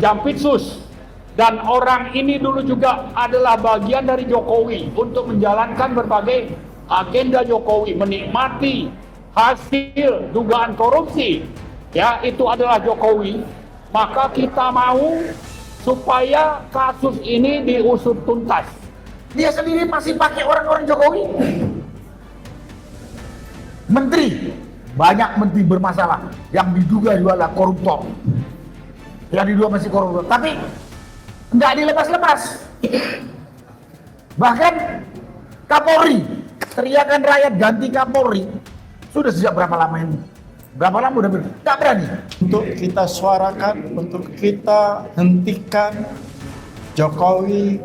Jampitsus, dan orang ini dulu juga adalah bagian dari Jokowi untuk menjalankan berbagai agenda Jokowi, menikmati hasil dugaan korupsi, ya itu adalah Jokowi. Maka kita mau supaya kasus ini diusut tuntas. Dia sendiri masih pakai orang-orang Jokowi. Menteri, banyak menteri bermasalah yang diduga juga adalah koruptor, yang diduga masih koruptor, tapi nggak dilepas-lepas. Bahkan Kapolri, teriakan rakyat ganti Kapolri sudah sejak berapa lama ini? Berapa lama udah nggak berani? Untuk kita suarakan, untuk kita hentikan Jokowi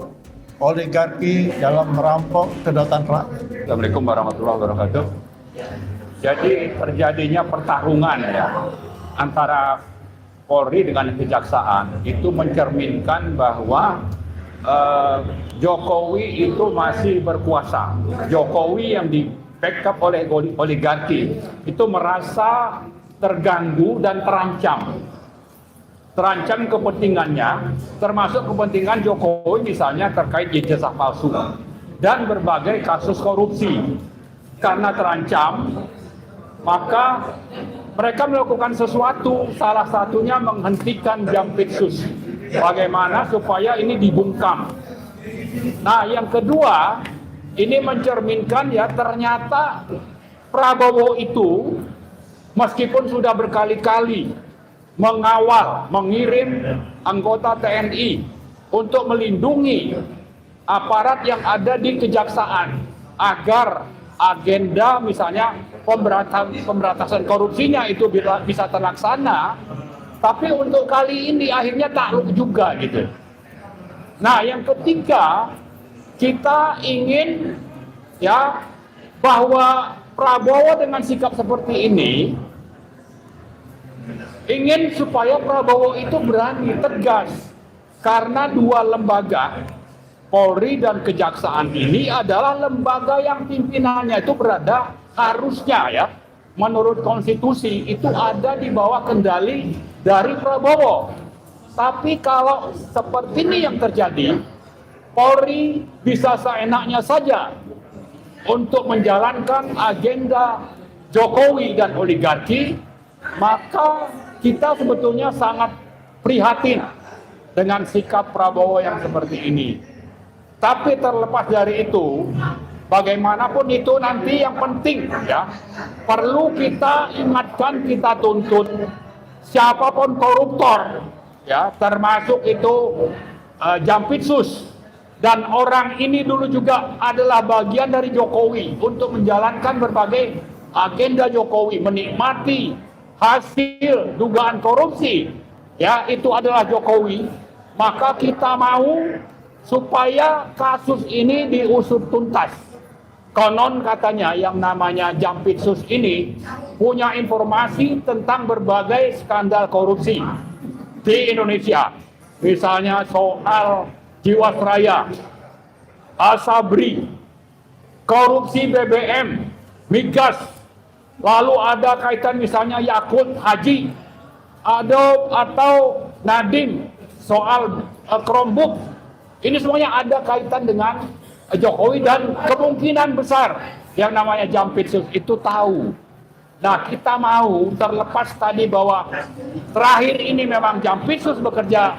oligarki dalam merampok kedaulatan rakyat. Assalamualaikum warahmatullahi wabarakatuh. Jadi terjadinya pertarungan ya antara Polri dengan kejaksaan itu mencerminkan bahwa Jokowi itu masih berkuasa. Jokowi yang di backup oleh oligarki itu merasa terganggu dan terancam kepentingannya, termasuk kepentingan Jokowi misalnya terkait ijazah palsu dan berbagai kasus korupsi. Karena terancam, maka mereka melakukan sesuatu, salah satunya menghentikan Jampitsus. Bagaimana supaya ini dibungkam. Nah, yang kedua, ini mencerminkan ya ternyata Prabowo itu meskipun sudah berkali-kali mengawal, mengirim anggota TNI untuk melindungi aparat yang ada di kejaksaan agar agenda misalnya pemberantasan korupsinya itu bisa terlaksana, tapi untuk kali ini akhirnya takluk juga gitu. Nah, yang ketiga, kita ingin ya bahwa Prabowo dengan sikap seperti ini ingin supaya Prabowo itu berani tegas, karena dua lembaga Polri dan Kejaksaan ini adalah lembaga yang pimpinannya itu berada harusnya ya menurut konstitusi itu ada di bawah kendali dari Prabowo. Tapi kalau seperti ini yang terjadi, Polri bisa seenaknya saja untuk menjalankan agenda Jokowi dan oligarki, maka kita sebetulnya sangat prihatin dengan sikap Prabowo yang seperti ini. Tapi terlepas dari itu, bagaimanapun itu nanti yang penting ya, perlu kita ingatkan, kita tuntut siapapun koruptor ya, termasuk itu Jampitsus, dan orang ini dulu juga adalah bagian dari Jokowi untuk menjalankan berbagai agenda Jokowi, menikmati hasil dugaan korupsi, ya itu adalah Jokowi. Maka kita mau supaya kasus ini diusut tuntas. Konon katanya yang namanya Jampitsus ini punya informasi tentang berbagai skandal korupsi di Indonesia. Misalnya soal Jiwasraya, Asabri, korupsi BBM, migas, lalu ada kaitan misalnya Yakult Haji, atau Nadiem soal Chromebook. Ini semuanya ada kaitan dengan Jokowi dan kemungkinan besar yang namanya Jampitsus itu tahu. Nah, kita mau terlepas tadi bahwa terakhir ini memang Jampitsus bekerja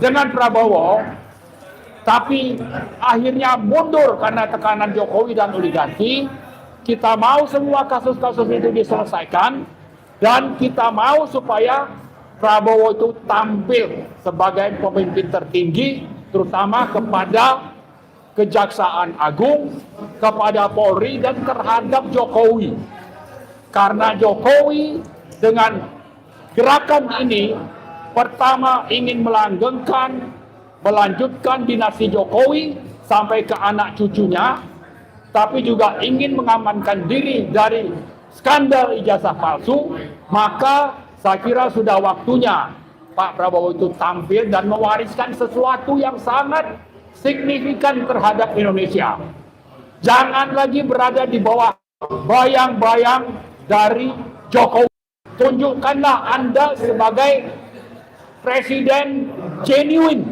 dengan Prabowo, tapi akhirnya mundur karena tekanan Jokowi dan oligarki. Kita mau semua kasus-kasus itu diselesaikan, dan kita mau supaya Prabowo itu tampil sebagai pemimpin tertinggi, terutama kepada Kejaksaan Agung, kepada Polri, dan terhadap Jokowi. Karena Jokowi dengan gerakan ini, pertama ingin melanggengkan, melanjutkan dinasti Jokowi sampai ke anak cucunya, tapi juga ingin mengamankan diri dari skandal ijazah palsu. Maka saya kira sudah waktunya Pak Prabowo itu tampil dan mewariskan sesuatu yang sangat signifikan terhadap Indonesia. Jangan lagi berada di bawah bayang-bayang dari Jokowi. Tunjukkanlah Anda sebagai presiden genuine,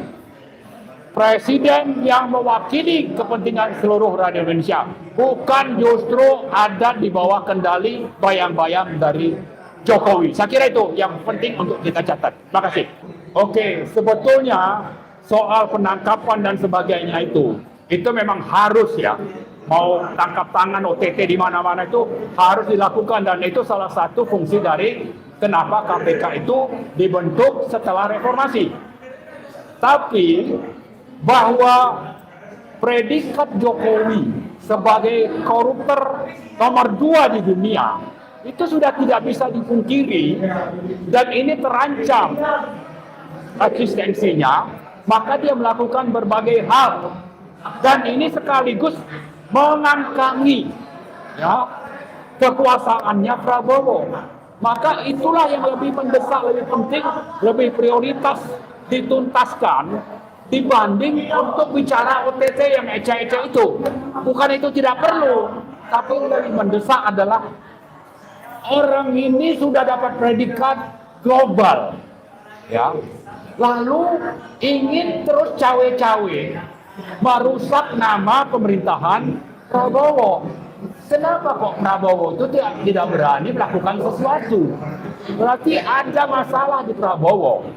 presiden yang mewakili kepentingan seluruh rakyat Indonesia, bukan justru ada di bawah kendali bayang-bayang dari Jokowi. Saya kira itu yang penting untuk kita catat. Terima kasih. Oke, sebetulnya soal penangkapan dan sebagainya itu memang harus ya. Mau tangkap tangan OTT di mana-mana itu harus dilakukan, dan itu salah satu fungsi dari kenapa KPK itu dibentuk setelah reformasi. Tapi bahwa predikat Jokowi sebagai koruptor nomor 2 di dunia itu sudah tidak bisa dipungkiri, dan ini terancam eksistensinya, maka dia melakukan berbagai hal, dan ini sekaligus mengangkangi ya kekuasaannya Prabowo. Maka itulah yang lebih mendesak, lebih penting, lebih prioritas dituntaskan dibanding untuk bicara OTT yang ecek-ecek itu. Bukan itu tidak perlu, tapi lebih mendesak adalah orang ini sudah dapat predikat global, ya. Lalu ingin terus cawe-cawe merusak nama pemerintahan Prabowo. Kenapa kok Prabowo itu tidak berani melakukan sesuatu? Berarti ada masalah di Prabowo.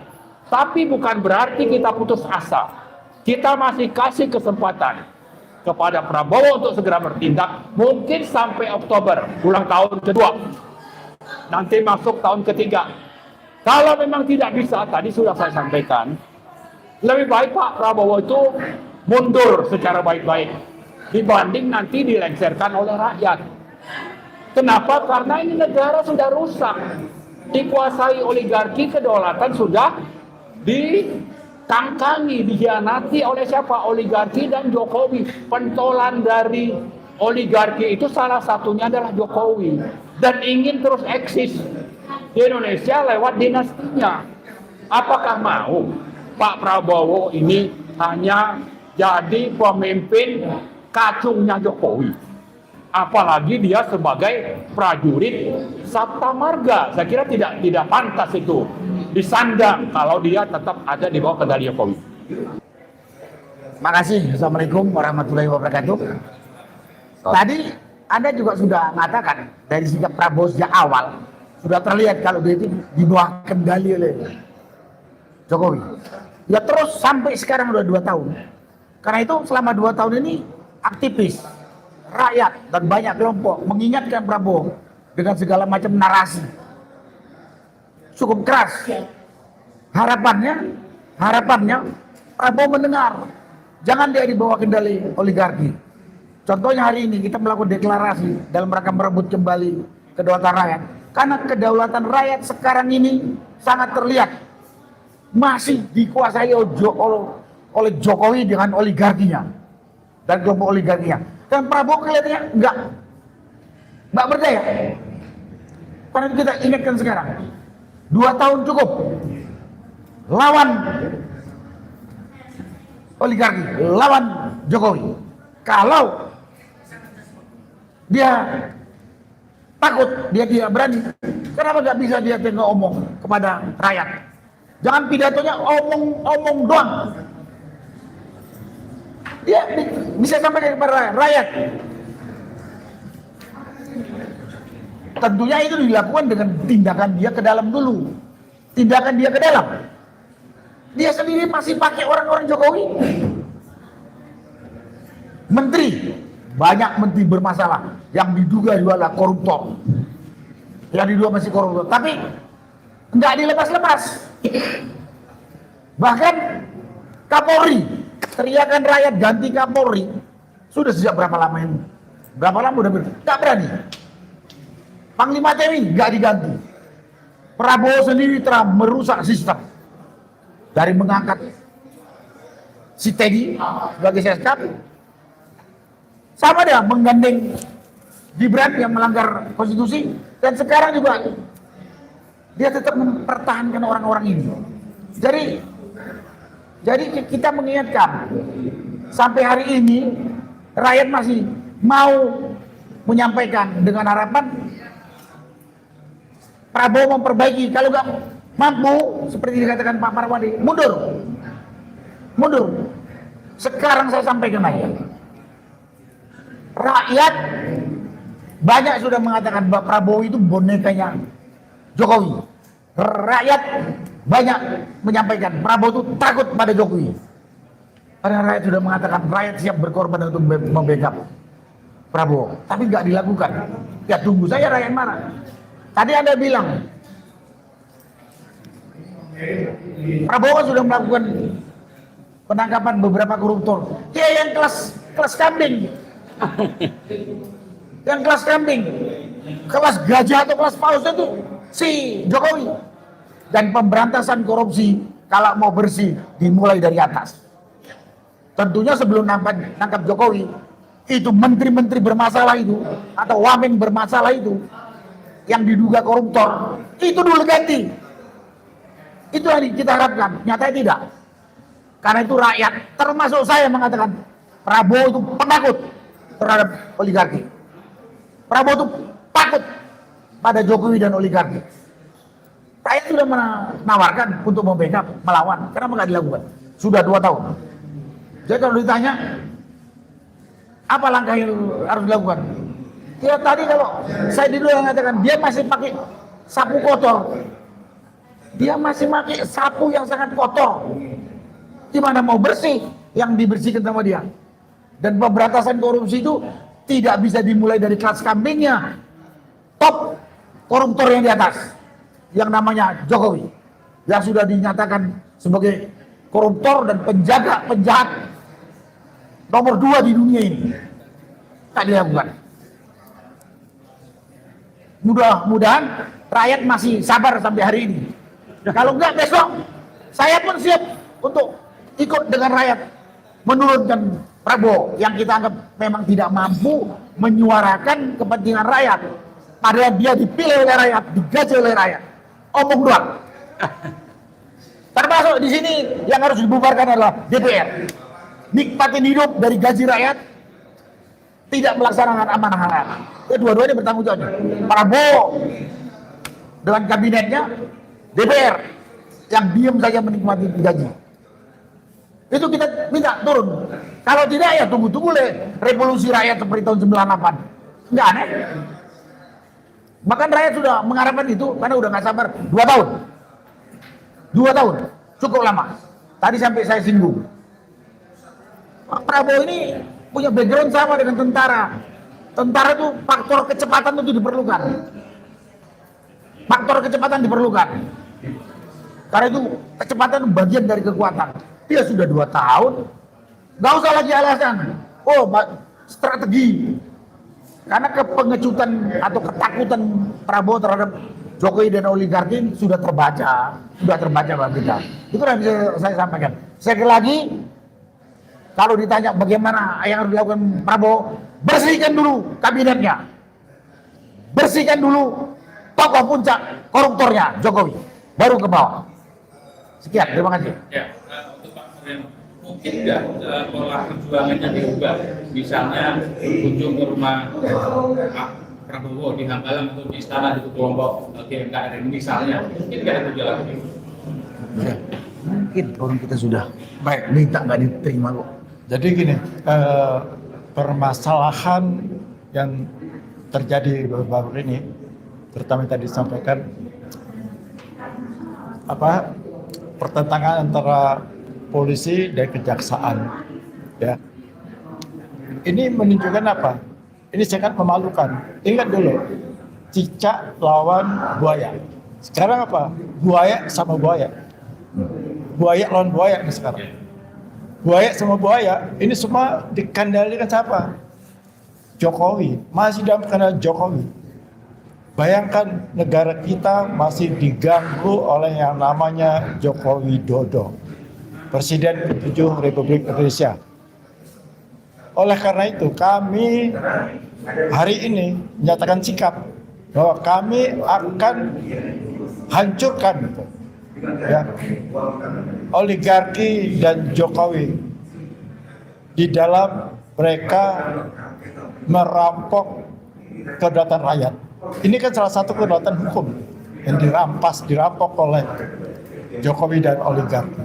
Tapi bukan berarti kita putus asa. Kita masih kasih kesempatan kepada Prabowo untuk segera bertindak, mungkin sampai Oktober, ulang tahun kedua. Nanti masuk tahun ketiga. Kalau memang tidak bisa, tadi sudah saya sampaikan, lebih baik Pak Prabowo itu mundur secara baik-baik dibanding nanti dilengsarkan oleh rakyat. Kenapa? Karena ini negara sudah rusak, dikuasai oligarki, kedaulatan sudah ditangkangi, dikhianati oleh siapa? Oligarki dan Jokowi. Pentolan dari oligarki itu salah satunya adalah Jokowi, dan ingin terus eksis di Indonesia lewat dinastinya. Apakah mau Pak Prabowo ini hanya jadi pemimpin kacungnya Jokowi? Apalagi dia sebagai prajurit Sabta Marga. Saya kira tidak pantas itu disandang kalau dia tetap ada di bawah kendali Jokowi. Makasih. Assalamualaikum warahmatullahi wabarakatuh. Tadi Anda juga sudah mengatakan dari sikap Prabowo sejak awal sudah terlihat kalau dia itu di bawah kendali oleh Jokowi. Ya terus sampai sekarang udah 2 tahun. Karena itu selama 2 tahun ini aktivis, rakyat dan banyak kelompok mengingatkan Prabowo dengan segala macam narasi cukup keras. Harapannya Prabowo mendengar, jangan dia di bawah kendali oligarki. Contohnya hari ini kita melakukan deklarasi dalam rangka merebut kembali kedaulatan rakyat. Karena kedaulatan rakyat sekarang ini sangat terlihat masih dikuasai oleh Jokowi dengan oligarkinya dan kelompok oligarkinya. Dan Prabowo kelihatannya enggak berdaya. Karena itu kita ingatkan sekarang, 2 tahun cukup lawan oligarki, lawan Jokowi. Kalau dia takut, dia tidak berani, kenapa nggak bisa dia tengok omong kepada rakyat? Jangan pidatonya omong doang. Dia bisa sampaikan kepada rakyat. Tentunya itu dilakukan dengan tindakan dia ke dalam dulu. Tindakan dia ke dalam. Dia sendiri masih pakai orang-orang Jokowi. Menteri, banyak menteri bermasalah yang diduga juga adalah koruptor. Yang diduga masih koruptor, tapi nggak dilepas-lepas. Bahkan Kapolri, teriakan rakyat ganti Kapolri sudah sejak berapa lama ini? Berapa lama udah nggak berani. Panglima TNI nggak diganti. Prabowo sendiri telah merusak sistem dari mengangkat si Teddy sebagai seskap, sama dia menggandeng Gibran yang melanggar konstitusi, dan sekarang juga dia tetap mempertahankan orang-orang ini. Jadi kita mengingatkan sampai hari ini rakyat masih mau menyampaikan dengan harapan Prabowo memperbaiki. Kalau nggak mampu seperti dikatakan Pak Marwadi, mundur. Sekarang saya sampaikan aja, rakyat banyak sudah mengatakan Pak Prabowo itu bonekanya Jokowi. Rakyat banyak menyampaikan Prabowo itu takut pada Jokowi. Karena rakyat sudah mengatakan rakyat siap berkorban untuk membackup Prabowo, tapi nggak dilakukan. Ya tunggu saya rakyat marah. Tadi Anda bilang Prabowo kan sudah melakukan penangkapan beberapa koruptor. Ya yang kelas kambing, yang kelas kambing, kelas gajah atau kelas paus itu si Jokowi. Dan pemberantasan korupsi kalau mau bersih dimulai dari atas. Tentunya sebelum nangkap Jokowi, itu menteri-menteri bermasalah itu atau wamen bermasalah itu yang diduga koruptor itu dulu ganti. Itu yang kita harapkan. Nyatanya tidak. Karena itu rakyat termasuk saya mengatakan Prabowo itu penakut terhadap oligarki. Prabowo itu takut pada Jokowi dan oligarki. Rakyat sudah menawarkan untuk membackup, melawan. Kenapa nggak dilakukan? Sudah 2 tahun. Jadi kalau ditanya apa langkah yang harus dilakukan? Ya tadi kalau saya dulu yang mengatakan dia masih pakai sapu kotor. Dia masih pakai sapu yang sangat kotor. Gimana mau bersih yang dibersihkan sama dia? Dan pemberantasan korupsi itu tidak bisa dimulai dari kelas kambingnya. Top koruptor yang di atas, yang namanya Jokowi, yang sudah dinyatakan sebagai koruptor dan penjahat nomor 2 di dunia ini. Tak dilakukan. Mudah-mudahan rakyat masih sabar sampai hari ini. Kalau enggak besok saya pun siap untuk ikut dengan rakyat menurunkan Prabowo yang kita anggap memang tidak mampu menyuarakan kepentingan rakyat. Padahal dia dipilih oleh rakyat, digaji oleh rakyat. Omong doang. Termasuk di sini yang harus dibubarkan adalah DPR. Nikmatin hidup dari gaji rakyat, tidak melaksanakan amanah rakyat. Dua-duanya bertanggung jawab. Prabowo dengan kabinetnya, DPR yang diam saja menikmati gaji. Itu kita minta turun. Kalau tidak ya tunggu-tunggu revolusi rakyat seperti tahun 98. Enggak aneh. Bahkan rakyat sudah mengharapkan itu karena udah nggak sabar 2 tahun. 2 tahun cukup lama. Tadi sampai saya singgung. Pak Prabowo ini punya background sama dengan tentara. Tentara itu faktor kecepatan itu diperlukan. Faktor kecepatan diperlukan. Karena itu kecepatan bagian dari kekuatan. Dia sudah 2 tahun. Nggak usah lagi alasan. Oh, strategi. Karena kepengecutan atau ketakutan Prabowo terhadap Jokowi dan oligarki sudah terbaca bagi kita. Itu yang bisa saya sampaikan. Sekali lagi, kalau ditanya bagaimana yang harus dilakukan Prabowo, bersihkan dulu kabinetnya, bersihkan dulu tokoh puncak koruptornya Jokowi, baru ke bawah. Sekian, terima kasih. Ya, untuk Pak Suryan, mungkin nggak pola perjuangannya diubah, misalnya berkunjung ke rumah Pak Prabowo di Hambalang atau di istana di kelompok GMKR misalnya, mungkin nggak ada jalan itu? Ya, mungkin orang kita sudah baik minta nggak diterima kok. Jadi gini, permasalahan yang terjadi baru-baru ini, terutama yang tadi disampaikan, pertentangan antara polisi dan kejaksaan, ya. Ini menunjukkan apa? Ini sangat memalukan. Ingat dulu, cicak lawan buaya. Sekarang apa? Buaya sama buaya. Buaya lawan buaya nih sekarang. Buaya sama buaya, ini semua dikendalikan siapa? Jokowi, masih dalam kendali Jokowi. Bayangkan negara kita masih diganggu oleh yang namanya Joko Widodo, Presiden ke-7 Republik Indonesia. Oleh karena itu kami hari ini menyatakan sikap bahwa kami akan hancurkan ya, oligarki dan Jokowi di dalam mereka merampok kedaulatan rakyat. Ini kan salah satu kedaulatan hukum. yang dirampok oleh Jokowi dan oligarki.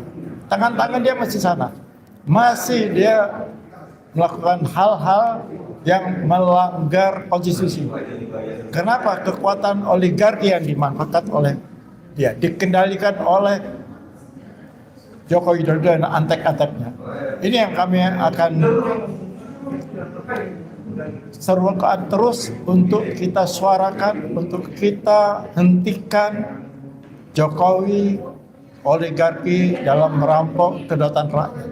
Tangan-tangan dia masih sana. Masih dia melakukan hal-hal yang melanggar konstitusi. Kenapa? Kekuatan oligarki yang dimanfaatkan oleh dia, dikendalikan oleh Joko Widodo dan antek-anteknya. Ini yang kami akan serukan terus untuk kita suarakan, untuk kita hentikan Jokowi, oligarki dalam merampok kedaulatan rakyat.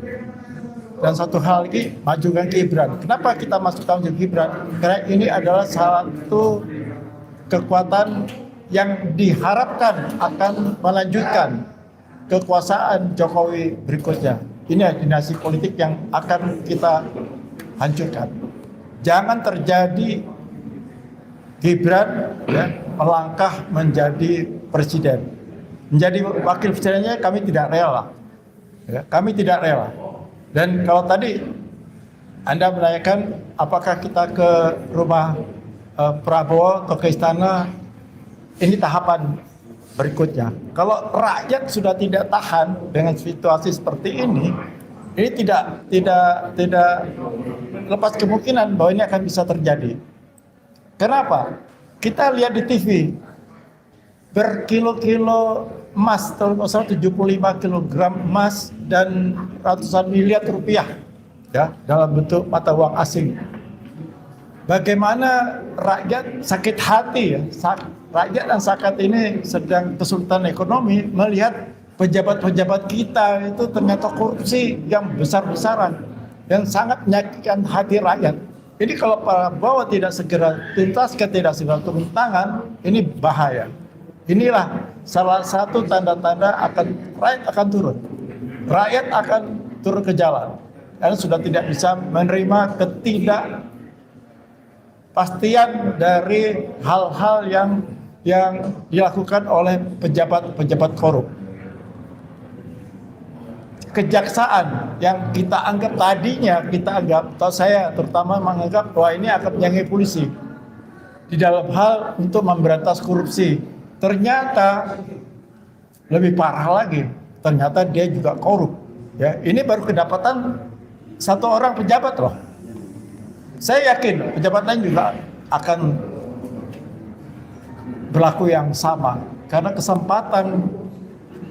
Dan satu hal lagi, majukan Gibran. Kenapa kita masuk tahun Gibran? Karena ini adalah satu kekuatan yang diharapkan akan melanjutkan kekuasaan Jokowi berikutnya. Ini dinasti politik yang akan kita hancurkan. Jangan terjadi Gibran melangkah menjadi presiden. Menjadi wakil presidennya kami tidak rela. Kami tidak rela. Dan kalau tadi Anda menanyakan apakah kita ke rumah Prabowo atau ke istana, ini tahapan berikutnya. Kalau rakyat sudah tidak tahan dengan situasi seperti ini tidak lepas kemungkinan bahwa ini akan bisa terjadi. Kenapa? Kita lihat di TV berkilo-kilo emas, kalau 75 kilogram emas dan ratusan miliar rupiah ya dalam bentuk mata uang asing. Bagaimana rakyat sakit hati ya, rakyat dan saat ini sedang kesulitan ekonomi melihat pejabat-pejabat kita itu ternyata korupsi yang besar-besaran yang sangat menyakitkan hati rakyat. Jadi kalau Prabowo tidak segera tuntaskan, tidak segera turun tangan, ini bahaya. Inilah salah satu tanda-tanda rakyat akan turun. Rakyat akan turun ke jalan. Karena sudah tidak bisa menerima ketidakpastian dari hal-hal yang dilakukan oleh pejabat-pejabat korup. Kejaksaan yang kita anggap atau saya terutama menganggap bahwa ini akan menyangi polisi di dalam hal untuk memberantas korupsi. Ternyata lebih parah lagi, ternyata dia juga korup. Ya, ini baru kedapatan satu orang pejabat loh. Saya yakin pejabat lain juga akan berlaku yang sama, karena kesempatan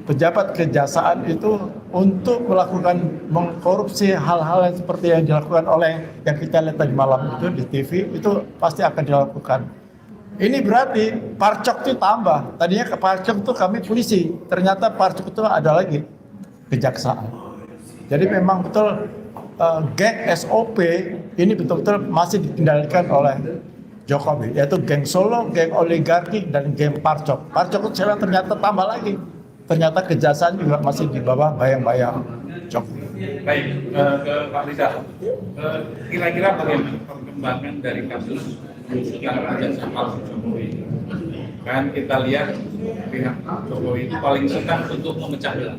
pejabat kejaksaan itu untuk melakukan mengkorupsi hal-hal yang seperti yang dilakukan oleh yang kita lihat tadi malam itu di TV itu pasti akan dilakukan. Ini berarti Parcok itu tambah. Tadinya ke Parcok itu kami polisi, ternyata Parcok itu ada lagi kejaksaan. Jadi memang betul geng SOP ini betul-betul masih dikendalikan oleh Jokowi, yaitu geng Solo, geng oligarki, dan geng Parcok. Parcok itu sekarang ternyata tambah lagi. Ternyata kejaksaan juga masih di bawah bayang-bayang Jokowi. Baik, ke Pak Rizal. Kira-kira bagaimana perkembangan dari kasus penyusutan ijazah palsu Jokowi? Kan kita lihat pihak Jokowi itu paling senang untuk memecah belah.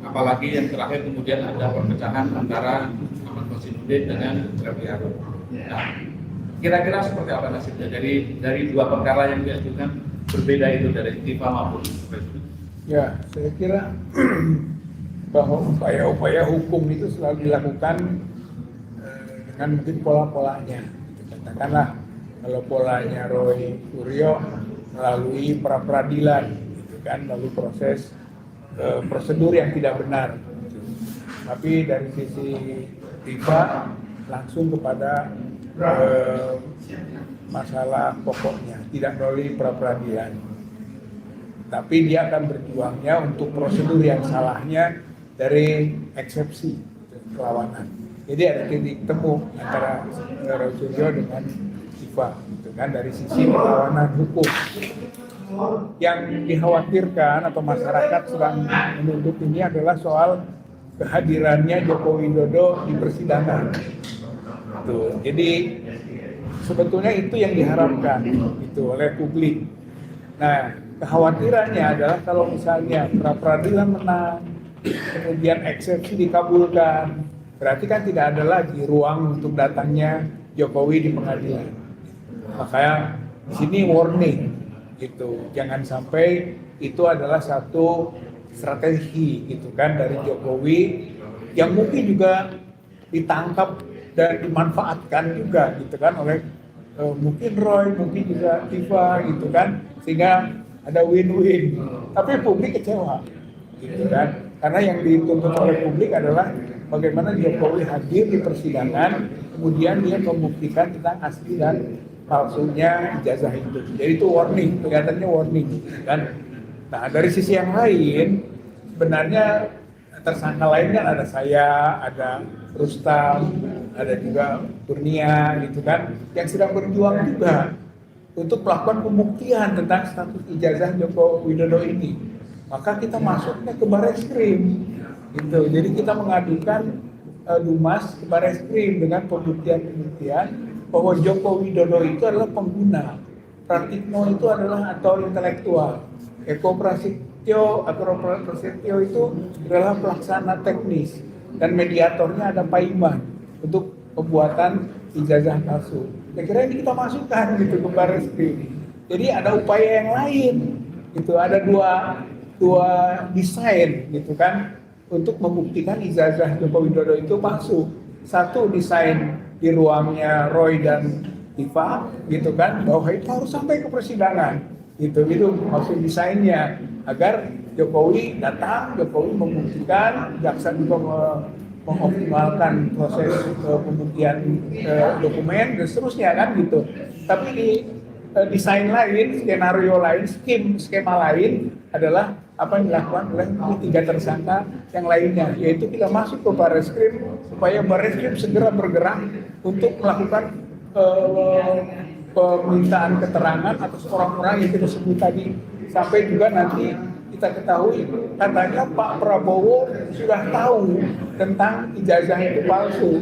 Apalagi yang terakhir kemudian ada perpecahan antara Ahmad Komarudin dengan Refli Harun. Nah, kira-kira seperti apa nasibnya dari dua perkara yang diajukan berbeda itu dari FIFA maupun Presiden? Ya, saya kira bahwa upaya-upaya hukum itu selalu dilakukan dengan mungkin pola-polanya. Katakanlah kalau polanya Roy Suryo melalui pra-peradilan, gitu kan, melalui proses prosedur yang tidak benar. Tapi dari sisi FIFA langsung kepada masalah pokoknya, tidak melalui pra-peradilan. Tapi dia akan berjuangnya untuk prosedur yang salahnya dari eksepsi perlawanan. Jadi ada titik temu antara Roy Suryo dengan FIFA, gitu kan, dari sisi perlawanan hukum. Yang dikhawatirkan atau masyarakat sedang menuntut ini adalah soal kehadirannya Joko Widodo di persidangan. Tuh, jadi sebetulnya itu yang diharapkan itu oleh publik. Nah, kekhawatirannya adalah kalau misalnya pra-peradilan menang, kemudian eksepsi dikabulkan, berarti kan tidak ada lagi ruang untuk datangnya Jokowi di pengadilan. Makanya di sini warning gitu. Jangan sampai itu adalah satu strategi gitu kan dari Jokowi yang mungkin juga ditangkap dan dimanfaatkan juga gitu kan oleh mungkin Roy, mungkin juga Tifa gitu kan, sehingga ada win-win. Tapi publik kecewa gitu kan, karena yang dituntut oleh publik adalah bagaimana Jokowi hadir di persidangan, kemudian dia membuktikan tentang asli dan palsunya ijazah itu. Jadi itu warning, kelihatannya warning kan. Nah dari sisi yang lain, sebenarnya tersangka lain kan ada saya, ada Rustam, ada juga Kurnia gitu kan, yang sedang berjuang juga untuk melakukan pembuktian tentang status ijazah Joko Widodo ini. Maka kita masuknya ke Barreskrim gitu. Jadi kita mengadukan Dumas ke Barreskrim dengan pembuktian bahwa Joko Widodo itu adalah pengguna, Pratikno itu adalah aktor intelektual, Eko Prasetyo itu adalah pelaksana teknis, dan mediatornya ada Pak Iman untuk pembuatan ijazah palsu. Saya kira ini kita masukkan gitu ke Barreskrim. Jadi ada upaya yang lain, gitu. Ada dua desain gitu kan untuk membuktikan ijazah Joko Widodo itu palsu. Satu desain di ruangnya Roy dan Tifa gitu kan, bahwa itu harus sampai ke persidangan. Itu maksud desainnya agar Jokowi datang, Jokowi membuktikan, jaksa juga mengoptimalkan proses pembuktian dokumen dan seterusnya kan gitu. Tapi di desain lain, skenario lain, skema lain adalah apa yang dilakukan oleh tiga tersangka yang lainnya, yaitu kita masuk ke Barreskrim supaya Barreskrim segera bergerak untuk melakukan permintaan keterangan atas orang-orang yang kita sebut tadi, sampai juga nanti kita ketahui katanya Pak Prabowo sudah tahu tentang ijazah itu palsu.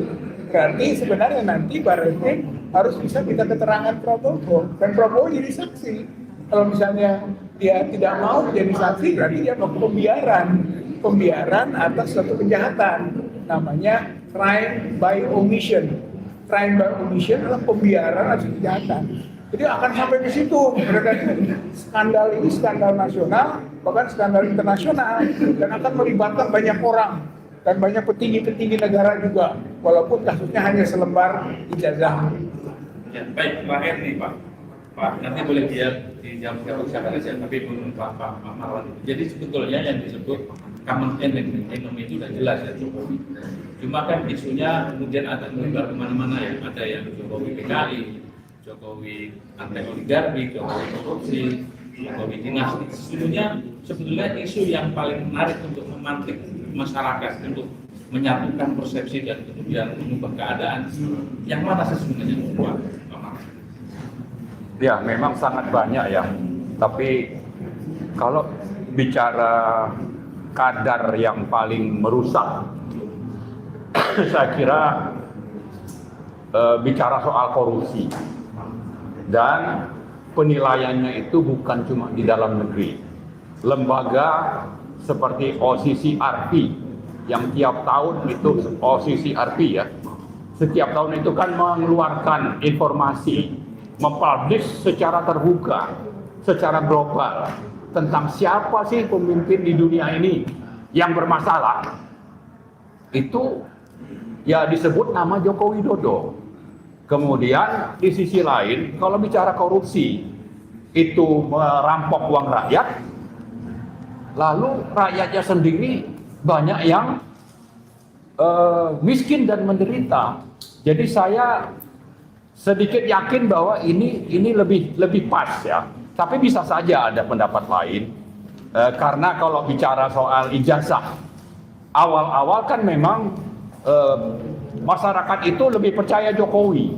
Berarti sebenarnya nanti Barreskrim harus bisa minta keterangan Prabowo, dan Prabowo jadi saksi. Kalau misalnya dia tidak mau jadi saksi, berarti dia melakukan pembiaran atas suatu kejahatan, namanya crime by omission. Crime by omission adalah pembiaran atas kejahatan. Jadi akan sampai ke situ. Mereka skandal ini skandal nasional, bahkan skandal internasional, dan akan melibatkan banyak orang dan banyak petinggi-petinggi negara juga, walaupun kasusnya hanya selembar ijazah. Ya, baik, terakhir nih Pak, nanti boleh dijawab siapa saja, tapi menurut Pak Marwan. Jadi sebetulnya yang disebut common enemy itu sudah jelas ya Jokowi. Cuma kan isunya kemudian ada melebar kemana-mana ya, ada yang Jokowi PKI, Jokowi anti oligarki, Jokowi korupsi, Jokowi dinasti. Sebetulnya isu yang paling menarik untuk memantik masyarakat untuk menyatukan persepsi dan kemudian mengubah keadaan, yang mana sesungguhnya Pak? Ya, memang sangat banyak ya. Tapi kalau bicara kadar yang paling merusak, saya kira bicara soal korupsi. Dan penilaiannya itu bukan cuma di dalam negeri. Lembaga seperti OCCRP yang tiap tahun itu OCCRP ya, setiap tahun itu kan mengeluarkan informasi, mempublish secara terbuka, secara global tentang siapa sih pemimpin di dunia ini yang bermasalah. Itu ya disebut nama Joko Widodo. Kemudian di sisi lain, kalau bicara korupsi itu merampok uang rakyat, lalu rakyatnya sendiri banyak yang miskin dan menderita. Jadi saya sedikit yakin bahwa ini lebih pas ya. Tapi bisa saja ada pendapat lain. Karena kalau bicara soal ijazah, awal-awal kan memang masyarakat itu lebih percaya Jokowi.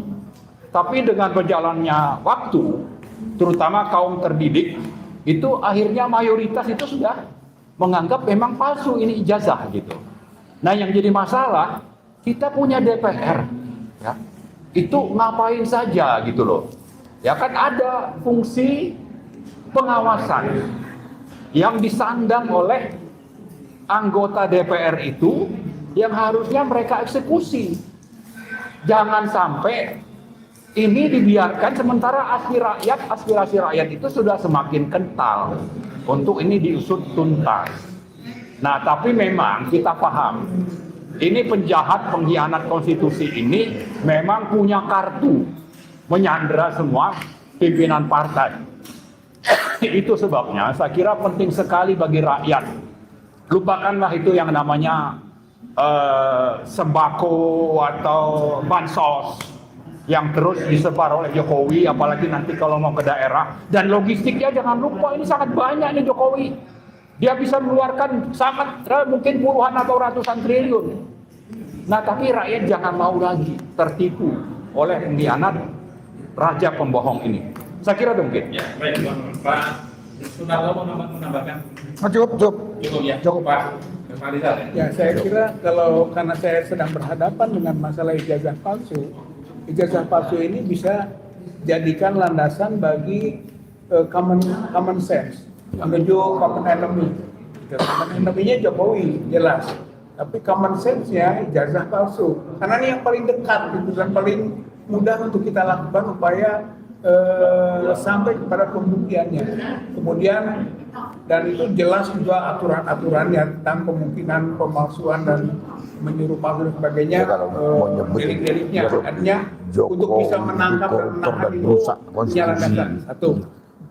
Tapi dengan berjalannya waktu, terutama kaum terdidik, itu akhirnya mayoritas itu sudah menganggap memang palsu ini ijazah gitu. Nah yang jadi masalah, kita punya DPR ya. Itu ngapain saja gitu loh. Ya kan ada fungsi pengawasan yang disandang oleh anggota DPR itu yang harusnya mereka eksekusi. Jangan sampai ini dibiarkan sementara aspirasi rakyat itu sudah semakin kental untuk ini diusut tuntas. Nah, tapi memang kita paham, ini penjahat pengkhianat konstitusi ini memang punya kartu menyandera semua pimpinan partai. Itu sebabnya saya kira penting sekali bagi rakyat. Lupakanlah itu yang namanya sembako atau bansos yang terus disebar oleh Jokowi, apalagi nanti kalau mau ke daerah. Dan logistiknya jangan lupa, ini sangat banyak nih Jokowi. Dia bisa mengeluarkan sangat mungkin puluhan atau ratusan triliun. Nah, tapi rakyat jangan mau lagi tertipu oleh pengkhianat raja pembohong ini. Saya kira demikian. Ya, baik, Pak Sunarto mau menambahkan. Cukup. Cukup ya. Cukup. Pak Rizal. Ya, saya kira karena saya sedang berhadapan dengan masalah ijazah palsu ini bisa jadikan landasan bagi common sense menuju common enemy. Common enemy-nya Jokowi jelas, tapi common sense-nya ijazah palsu. Karena ini yang paling dekat gitu, dan paling mudah untuk kita lakukan upaya sampai kepada pembuktiannya. Kemudian dan itu jelas juga aturan-aturannya tentang kemungkinan pemalsuan dan menyuruh palsu dan sebagainya, delik-deliknya. Artinya untuk bisa menangkap dan menahan itu penjelasan. Satu.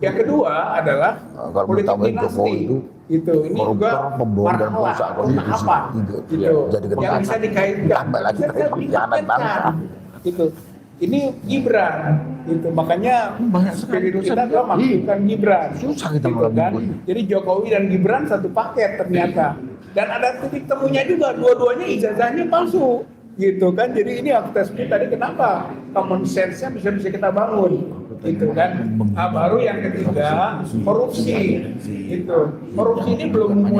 Yang kedua adalah politik dinasti. Ini juga marhalah, tahapan. Yang bisa dikaitkan. Ini Gibran, makanya spirit kita adalah masukkan Gibran. Kan? Jadi Jokowi dan Gibran satu paket ternyata. Dan ada titik temunya juga, dua-duanya ijazahnya palsu, kan? Jadi ini aku tes tadi kenapa common sense-nya bisa kita bangun, kan? Nah, baru yang ketiga korupsi, Korupsi ini belum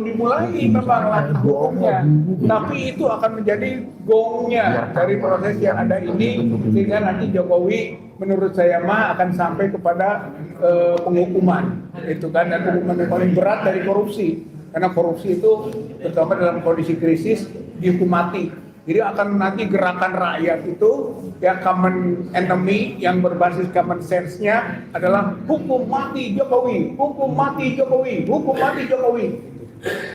dimulai memang langkah hukumnya, tapi itu akan menjadi gongnya dari proses yang ada ini, sehingga nanti Jokowi menurut saya akan sampai kepada penghukuman, kan? Dan hukuman yang paling berat dari korupsi. Karena korupsi itu terutama dalam kondisi krisis dihukum mati. Jadi akan nanti gerakan rakyat itu yang common enemy yang berbasis common sense-nya adalah hukum mati Jokowi, hukum mati Jokowi, hukum mati Jokowi.